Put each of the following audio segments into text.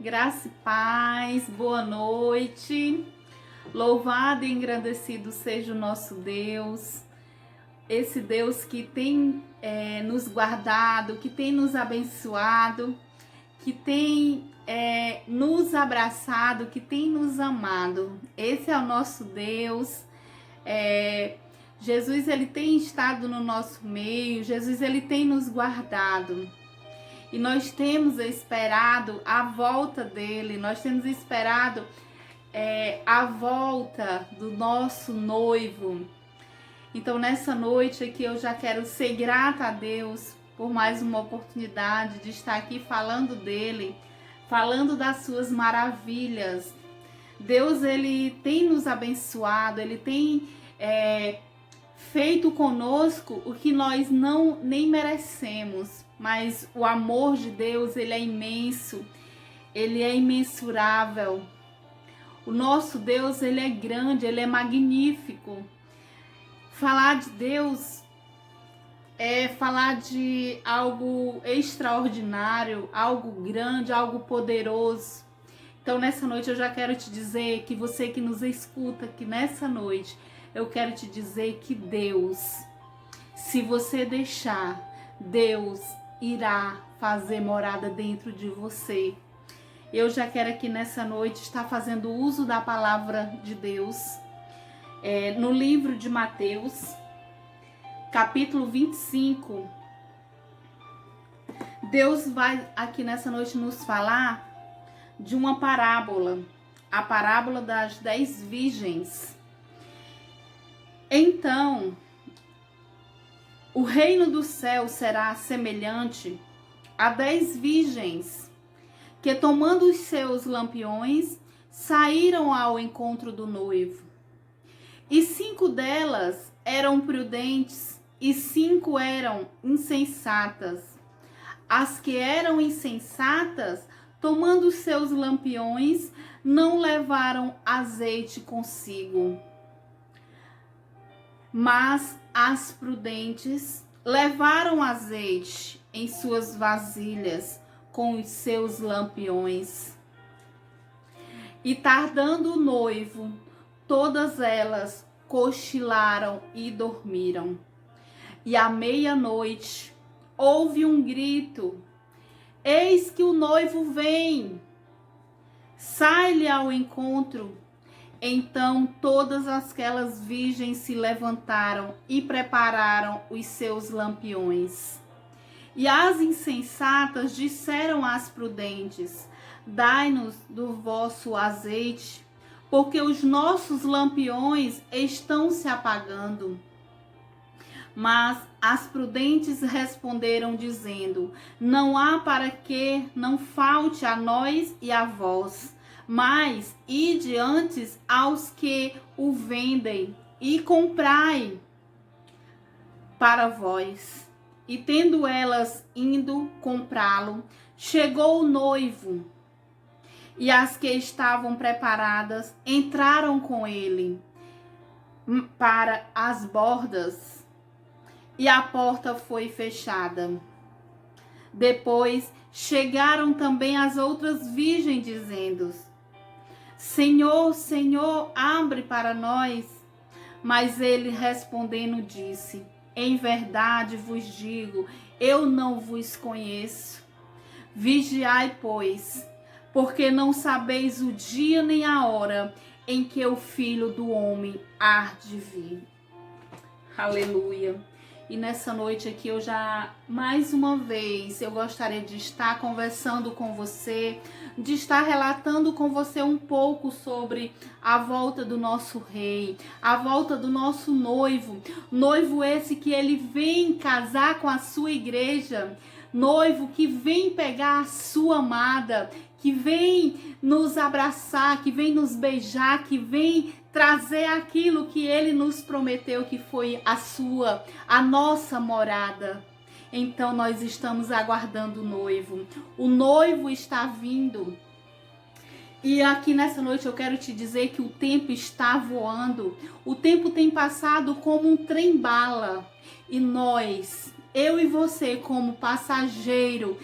Graça e paz, boa noite. Louvado e engrandecido seja o nosso Deus, esse Deus que tem nos guardado, que tem nos abençoado, que tem nos abraçado, que tem nos amado. Esse é o nosso Deus. Jesus, ele tem estado no nosso meio, Jesus, ele tem nos guardado. E nós temos esperado a volta dele, nós temos esperado a volta do nosso noivo. Então, nessa noite aqui, eu já quero ser grata a Deus por mais uma oportunidade de estar aqui falando dele, falando das suas maravilhas. Deus, ele tem nos abençoado, ele tem feito conosco o que nós nem merecemos. Mas o amor de Deus, ele é imenso, ele é imensurável. O nosso Deus, ele é grande, ele é magnífico. Falar de Deus é falar de algo extraordinário, algo grande, algo poderoso. Então, nessa noite eu já quero te dizer que você que nos escuta, que nessa noite eu quero te dizer que Deus, se você deixar, Deus irá fazer morada dentro de você. Eu já quero aqui nessa noite estar fazendo uso da palavra de Deus. No livro de Mateus, capítulo 25, Deus vai aqui nessa noite nos falar de uma parábola, a parábola das 10 virgens. Então, o reino do céu será semelhante a 10 virgens que, tomando os seus lampiões, saíram ao encontro do noivo. E 5 delas eram prudentes e 5 eram insensatas. As que eram insensatas, tomando os seus lampiões, não levaram azeite consigo. Mas as prudentes levaram azeite em suas vasilhas com os seus lampiões. E tardando o noivo, todas elas cochilaram e dormiram. E à meia-noite houve um grito: eis que o noivo vem, sai-lhe ao encontro. Então todas aquelas virgens se levantaram e prepararam os seus lampiões. E as insensatas disseram às prudentes: dai-nos do vosso azeite, porque os nossos lampiões estão se apagando. Mas as prudentes responderam dizendo: não há para que não falte a nós e a vós, mas ide antes aos que o vendem e comprai para vós. E tendo elas indo comprá-lo, chegou o noivo, e as que estavam preparadas entraram com ele para as bordas, e a porta foi fechada. Depois chegaram também as outras virgens, dizendo: Senhor, Senhor, abre para nós. Mas ele respondendo disse: em verdade vos digo, eu não vos conheço. Vigiai, pois, porque não sabeis o dia nem a hora em que o Filho do Homem há de vir. Aleluia. E nessa noite aqui eu mais uma vez, eu gostaria de estar conversando com você, de estar relatando com você um pouco sobre a volta do nosso rei, a volta do nosso noivo, noivo esse que ele vem casar com a sua igreja, noivo que vem pegar a sua amada, que vem nos abraçar, que vem nos beijar, que vem trazer aquilo que ele nos prometeu, que foi a nossa morada. Então nós estamos aguardando o noivo. O noivo está vindo. E aqui nessa noite eu quero te dizer que o tempo está voando. O tempo tem passado como um trem-bala. E nós, eu e você como passageiro,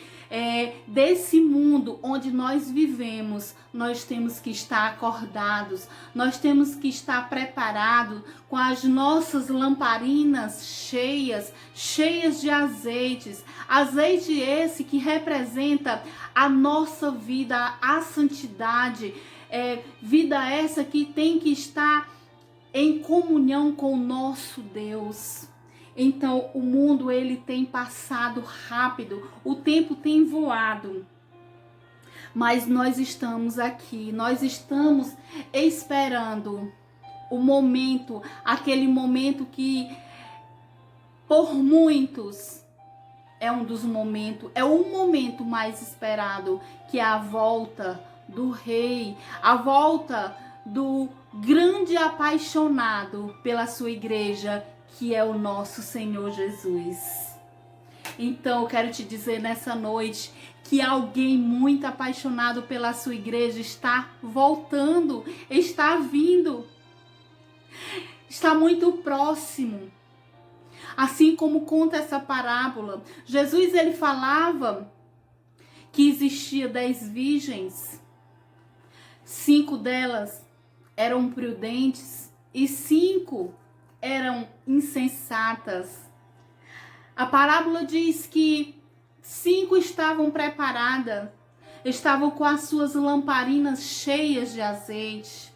desse mundo onde nós vivemos, nós temos que estar acordados, nós temos que estar preparados com as nossas lamparinas cheias de azeites. Azeite esse que representa a nossa vida, a santidade, vida essa que tem que estar em comunhão com o nosso Deus. Então, o mundo ele tem passado rápido, o tempo tem voado. Mas nós estamos aqui, nós estamos esperando o momento, aquele momento que por muitos é um dos momentos, é o momento mais esperado, que é a volta do Rei, a volta do grande apaixonado pela sua igreja, que é o nosso Senhor Jesus. Então eu quero te dizer nessa noite que alguém muito apaixonado pela sua igreja está voltando, está vindo, está muito próximo. Assim como conta essa parábola, Jesus ele falava que existia 10 virgens, 5 delas eram prudentes e 5 eram insensatas. A parábola diz que 5 estavam preparadas, estavam com as suas lamparinas cheias de azeite,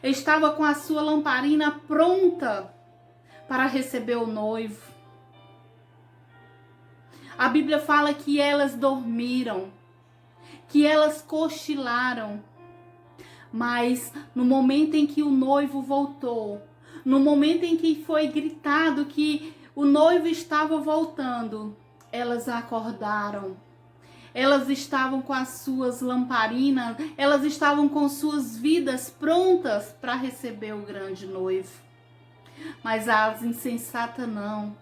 estava com a sua lamparina pronta para receber o noivo. A Bíblia fala que elas dormiram, que elas cochilaram, mas no momento em que o noivo voltou, no momento em que foi gritado que o noivo estava voltando, elas acordaram. Elas estavam com as suas lamparinas, elas estavam com suas vidas prontas para receber o grande noivo. Mas as insensatas não.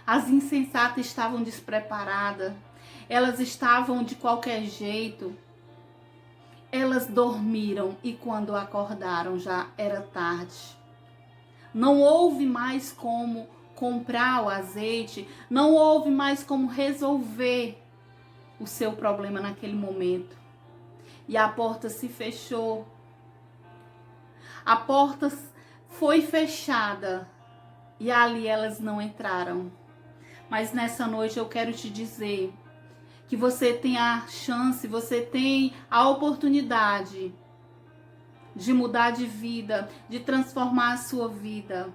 As insensatas estavam despreparadas. Elas estavam de qualquer jeito. Elas dormiram e quando acordaram já era tarde. Não houve mais como comprar o azeite, não houve mais como resolver o seu problema naquele momento. E a porta se fechou. A porta foi fechada e ali elas não entraram. Mas nessa noite eu quero te dizer que você tem a chance, você tem a oportunidade de mudar de vida, de transformar a sua vida.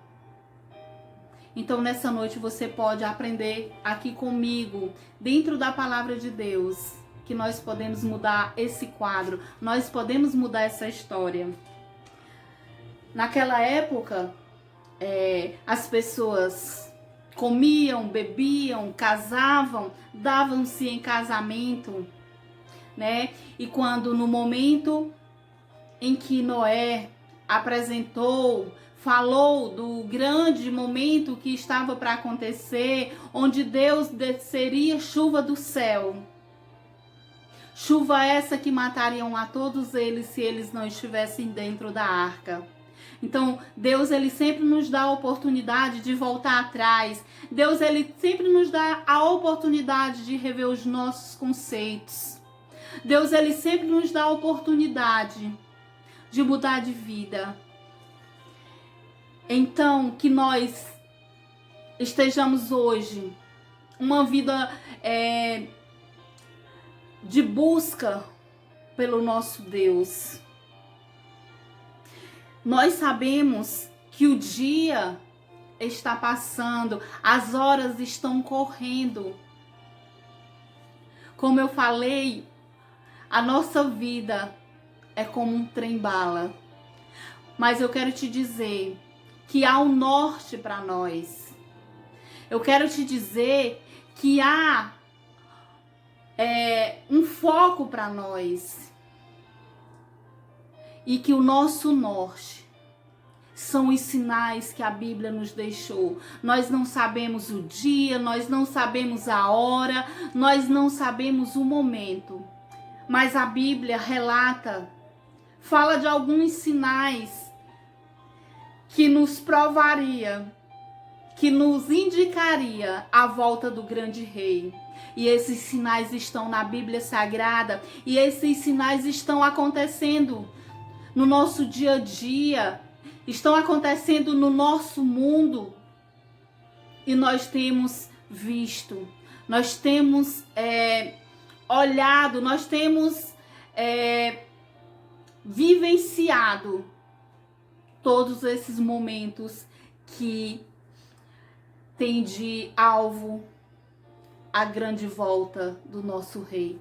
Então nessa noite você pode aprender aqui comigo, dentro da palavra de Deus, que nós podemos mudar esse quadro, nós podemos mudar essa história. Naquela época, as pessoas comiam, bebiam, casavam, davam-se em casamento, né? E quando no momento em que Noé falou do grande momento que estava para acontecer, onde Deus desceria chuva do céu. Chuva essa que matariam a todos eles se eles não estivessem dentro da arca. Então, Deus ele sempre nos dá a oportunidade de voltar atrás. Deus ele sempre nos dá a oportunidade de rever os nossos conceitos. Deus ele sempre nos dá a oportunidade de mudar de vida. Então, que nós estejamos hoje uma vida de busca pelo nosso Deus. Nós sabemos que o dia está passando, as horas estão correndo. Como eu falei, a nossa vida é como um trem-bala. Mas eu quero te dizer que há um norte para nós. Eu quero te dizer que há um foco para nós. E que o nosso norte são os sinais que a Bíblia nos deixou. Nós não sabemos o dia, nós não sabemos a hora, nós não sabemos o momento. Mas a Bíblia relata, fala de alguns sinais que nos provaria, que nos indicaria a volta do grande rei. E esses sinais estão na Bíblia Sagrada. E esses sinais estão acontecendo no nosso dia a dia. Estão acontecendo no nosso mundo. E nós temos visto. Nós temos olhado. Nós temos vivenciado todos esses momentos que tem de alvo a grande volta do nosso Rei.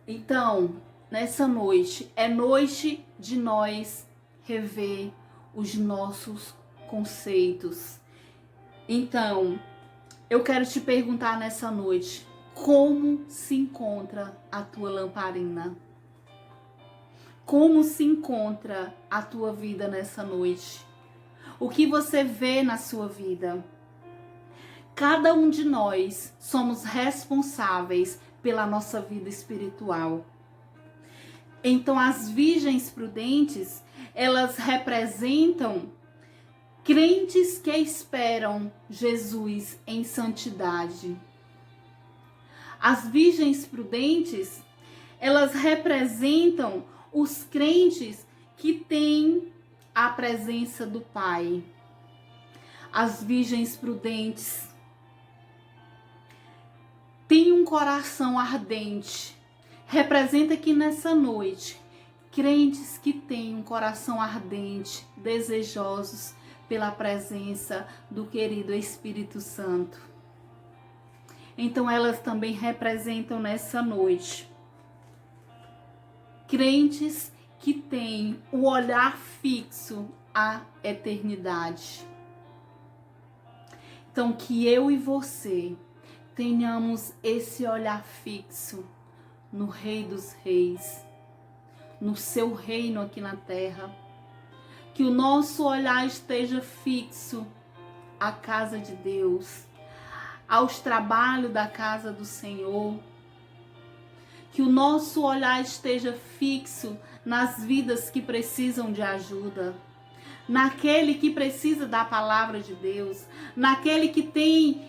Então, nessa noite, é noite de nós rever os nossos conceitos. Então, eu quero te perguntar nessa noite, como se encontra a tua lamparina? Como se encontra a tua vida nessa noite? O que você vê na sua vida? Cada um de nós somos responsáveis pela nossa vida espiritual. Então, as virgens prudentes, elas representam crentes que esperam Jesus em santidade. As virgens prudentes, elas representam os crentes que têm a presença do Pai. As virgens prudentes têm um coração ardente. Representa que nessa noite, crentes que têm um coração ardente, desejosos pela presença do querido Espírito Santo. Então elas também representam nessa noite crentes que têm o olhar fixo à eternidade. Então, que eu e você tenhamos esse olhar fixo no Rei dos Reis, no seu reino aqui na terra. Que o nosso olhar esteja fixo à casa de Deus, aos trabalhos da casa do Senhor. Que o nosso olhar esteja fixo nas vidas que precisam de ajuda, naquele que precisa da palavra de Deus, naquele que tem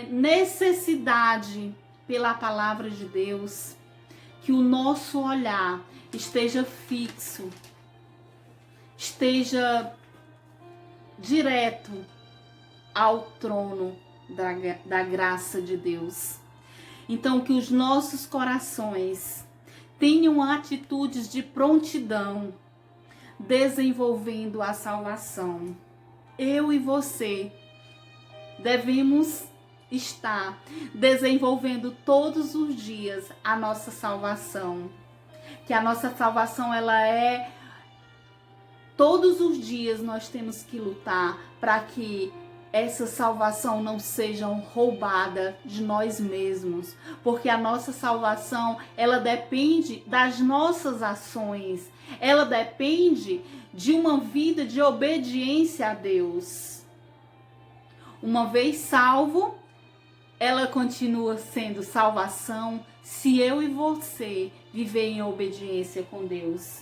necessidade pela palavra de Deus. Que o nosso olhar esteja fixo, esteja direto ao trono da graça de Deus. Então, que os nossos corações tenham atitudes de prontidão, desenvolvendo a salvação. Eu e você devemos estar desenvolvendo todos os dias a nossa salvação. Que a nossa salvação, todos os dias nós temos que lutar para que essa salvação não seja roubada de nós mesmos, porque a nossa salvação, ela depende das nossas ações, ela depende de uma vida de obediência a Deus. Uma vez salvo, ela continua sendo salvação se eu e você viver em obediência com Deus.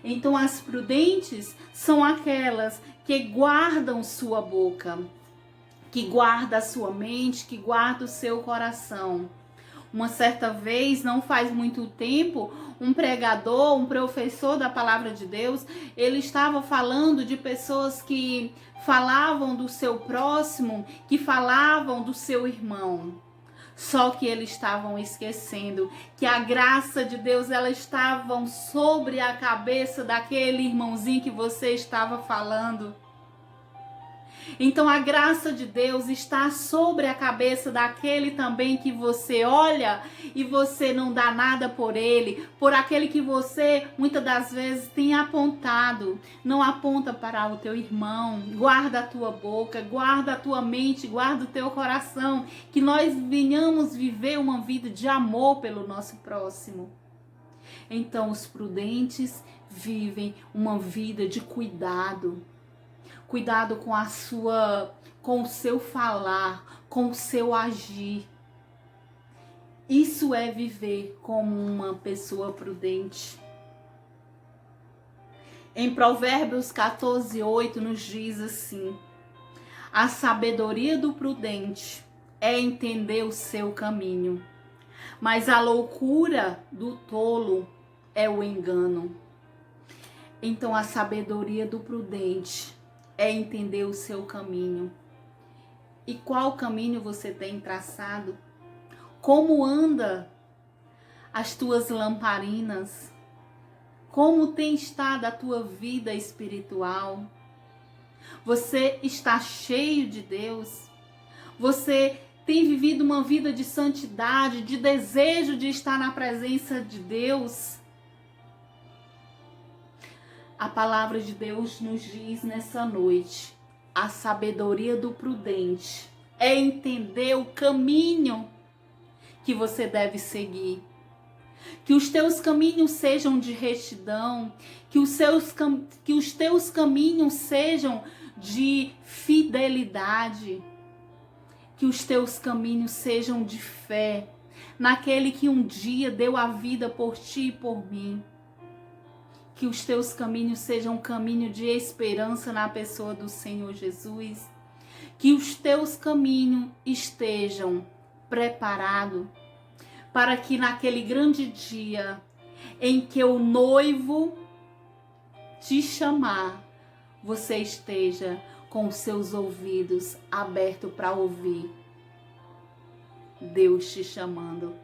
Então, as prudentes são aquelas que guardam sua boca, que guarda a sua mente, que guarda o seu coração. Uma certa vez, não faz muito tempo, um pregador, um professor da palavra de Deus, ele estava falando de pessoas que falavam do seu próximo, que falavam do seu irmão. Só que eles estavam esquecendo que a graça de Deus, ela estava sobre a cabeça daquele irmãozinho que você estava falando. Então a graça de Deus está sobre a cabeça daquele também que você olha e você não dá nada por ele, por aquele que você muitas das vezes tem apontado. Não aponta para o teu irmão, guarda a tua boca, guarda a tua mente, guarda o teu coração, que nós venhamos viver uma vida de amor pelo nosso próximo. Então os prudentes vivem uma vida de cuidado. Cuidado com o seu falar, com o seu agir. Isso é viver como uma pessoa prudente. Em Provérbios 14:8 nos diz assim: a sabedoria do prudente é entender o seu caminho, mas a loucura do tolo é o engano. Então a sabedoria do prudente é entender o seu caminho. E qual caminho você tem traçado? Como anda as tuas lamparinas? Como tem estado a tua vida espiritual? Você está cheio de Deus? Você tem vivido uma vida de santidade, de desejo de estar na presença de Deus? A palavra de Deus nos diz nessa noite: a sabedoria do prudente é entender o caminho que você deve seguir. Que os teus caminhos sejam de retidão, que os teus caminhos sejam de fidelidade, que os teus caminhos sejam de fé, naquele que um dia deu a vida por ti e por mim. Que os teus caminhos sejam um caminho de esperança na pessoa do Senhor Jesus. Que os teus caminhos estejam preparados para que naquele grande dia em que o noivo te chamar, você esteja com os seus ouvidos abertos para ouvir Deus te chamando.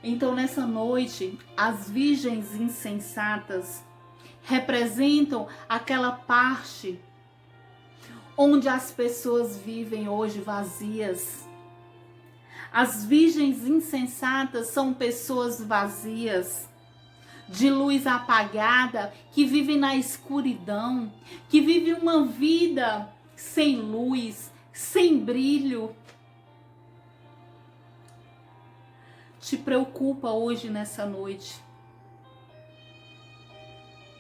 Então, nessa noite, as virgens insensatas representam aquela parte onde as pessoas vivem hoje vazias. As virgens insensatas são pessoas vazias, de luz apagada, que vivem na escuridão, que vivem uma vida sem luz, sem brilho. Te preocupa hoje nessa noite?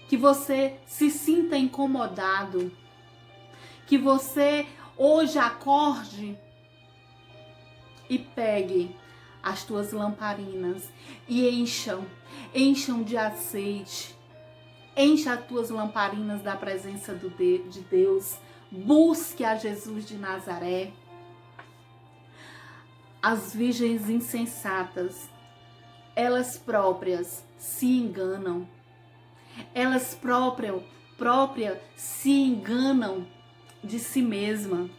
Que você se sinta incomodado, que você hoje acorde e pegue as tuas lamparinas e encham de azeite, encha as tuas lamparinas da presença de Deus, busque a Jesus de Nazaré. As virgens insensatas, elas próprias se enganam, elas próprias se enganam de si mesma.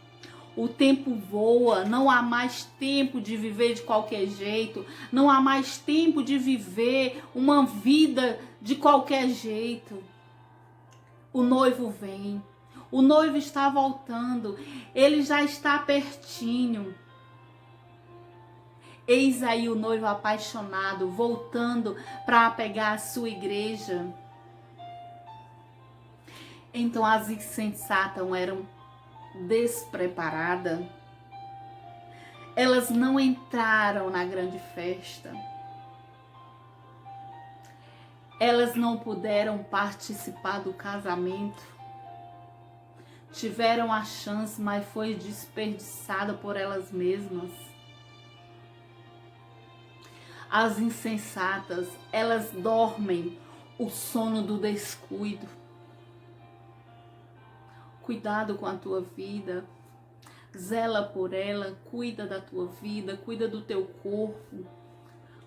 O tempo voa, não há mais tempo de viver de qualquer jeito, não há mais tempo de viver uma vida de qualquer jeito. O noivo vem, o noivo está voltando, ele já está pertinho. Eis aí o noivo apaixonado, voltando para pegar a sua igreja. Então as insensatas eram despreparadas. Elas não entraram na grande festa. Elas não puderam participar do casamento. Tiveram a chance, mas foi desperdiçada por elas mesmas. As insensatas, elas dormem o sono do descuido. Cuidado com a tua vida, zela por ela, cuida da tua vida, cuida do teu corpo,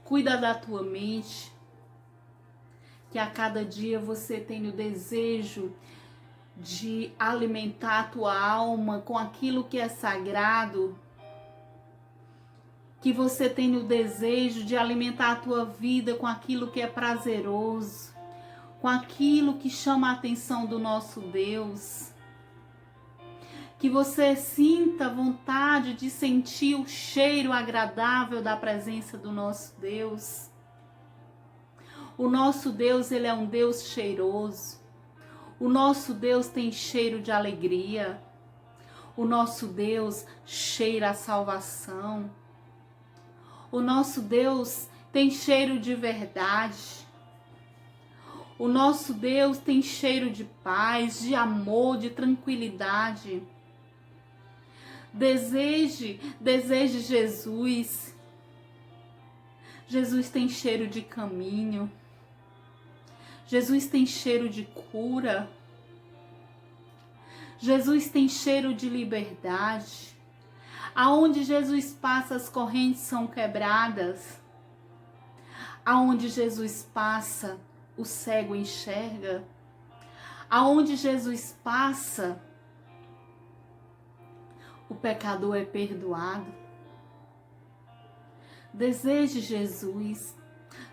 cuida da tua mente. Que a cada dia você tenha o desejo de alimentar a tua alma com aquilo que é sagrado. Que você tenha o desejo de alimentar a tua vida com aquilo que é prazeroso, com aquilo que chama a atenção do nosso Deus. Que você sinta vontade de sentir o cheiro agradável da presença do nosso Deus. O nosso Deus, ele é um Deus cheiroso. O nosso Deus tem cheiro de alegria. O nosso Deus cheira a salvação. O nosso Deus tem cheiro de verdade. O nosso Deus tem cheiro de paz, de amor, de tranquilidade. Deseje Jesus. Jesus tem cheiro de caminho. Jesus tem cheiro de cura. Jesus tem cheiro de liberdade. Aonde Jesus passa, as correntes são quebradas. Aonde Jesus passa, o cego enxerga. Aonde Jesus passa, o pecador é perdoado. Deseje Jesus.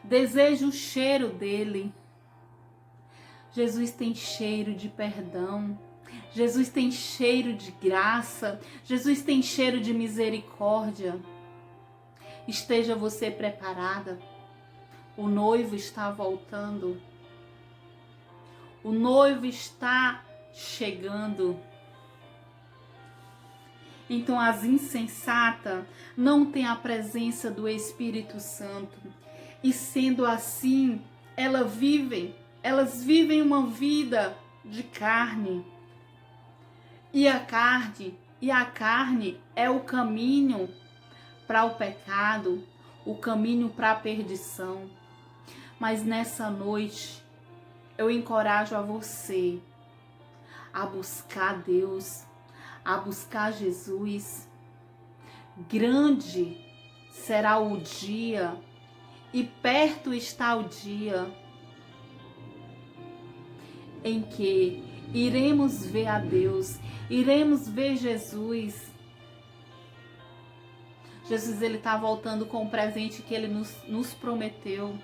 Deseje o cheiro dele. Jesus tem cheiro de perdão. Jesus tem cheiro de graça. Jesus tem cheiro de misericórdia. Esteja você preparada. O noivo está voltando. O noivo está chegando. Então as insensatas não têm a presença do Espírito Santo. E sendo assim, elas vivem uma vida de carne. E a carne é o caminho para o pecado, o caminho para a perdição. Mas nessa noite, eu encorajo a você a buscar Deus, a buscar Jesus. Grande será o dia e perto está o dia em que iremos ver a Deus, iremos ver Jesus. Jesus, ele está voltando com o presente que ele nos prometeu.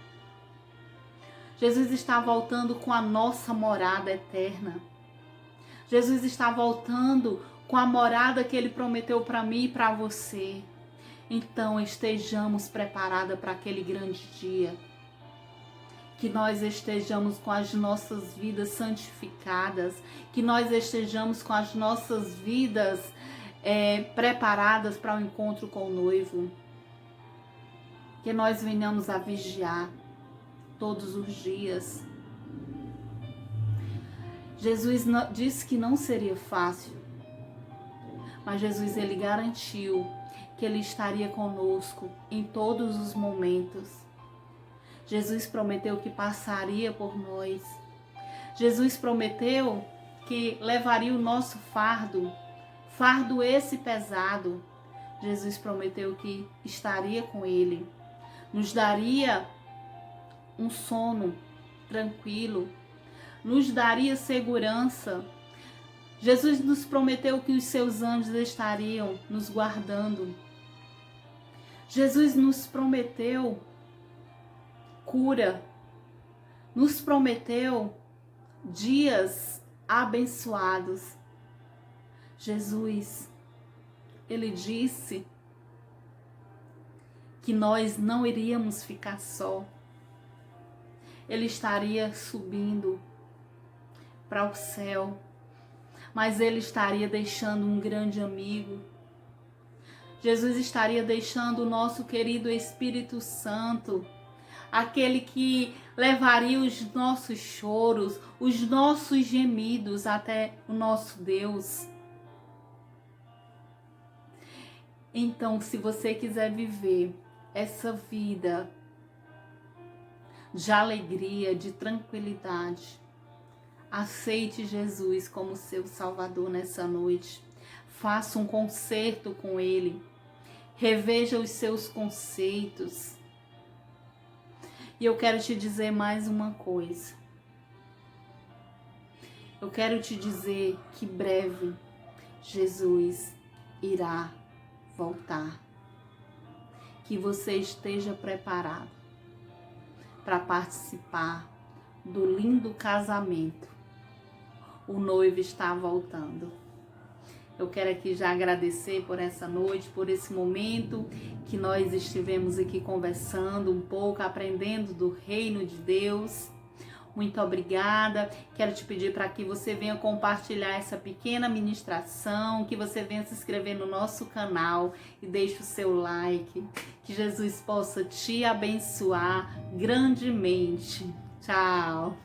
Jesus está voltando com a nossa morada eterna. Jesus está voltando com a morada que ele prometeu para mim e para você. Então estejamos preparados para aquele grande dia. Que nós estejamos com as nossas vidas santificadas, que nós estejamos com as nossas vidas preparadas para o encontro com o noivo. Que nós venhamos a vigiar todos os dias. Jesus disse que não seria fácil, mas Jesus, ele garantiu que ele estaria conosco em todos os momentos. Jesus prometeu que passaria por nós. Jesus prometeu que levaria o nosso fardo esse pesado. Jesus prometeu que estaria com ele, nos daria um sono tranquilo, nos daria segurança. Jesus nos prometeu que os seus anjos estariam nos guardando. Jesus nos prometeu cura, nos prometeu dias abençoados. Jesus, ele disse que nós não iríamos ficar só. Ele estaria subindo para o céu, mas ele estaria deixando um grande amigo. Jesus estaria deixando o nosso querido Espírito Santo, aquele que levaria os nossos choros, os nossos gemidos até o nosso Deus. Então, se você quiser viver essa vida de alegria, de tranquilidade, aceite Jesus como seu Salvador nessa noite. Faça um concerto com Ele. Reveja os seus conceitos. E eu quero te dizer mais uma coisa. Eu quero te dizer que breve Jesus irá voltar. Que você esteja preparado para participar do lindo casamento. O noivo está voltando. Eu quero aqui já agradecer por essa noite, por esse momento que nós estivemos aqui conversando um pouco, aprendendo do reino de Deus. Muito obrigada. Quero te pedir para que você venha compartilhar essa pequena ministração, que você venha se inscrever no nosso canal e deixe o seu like. Que Jesus possa te abençoar grandemente. Tchau!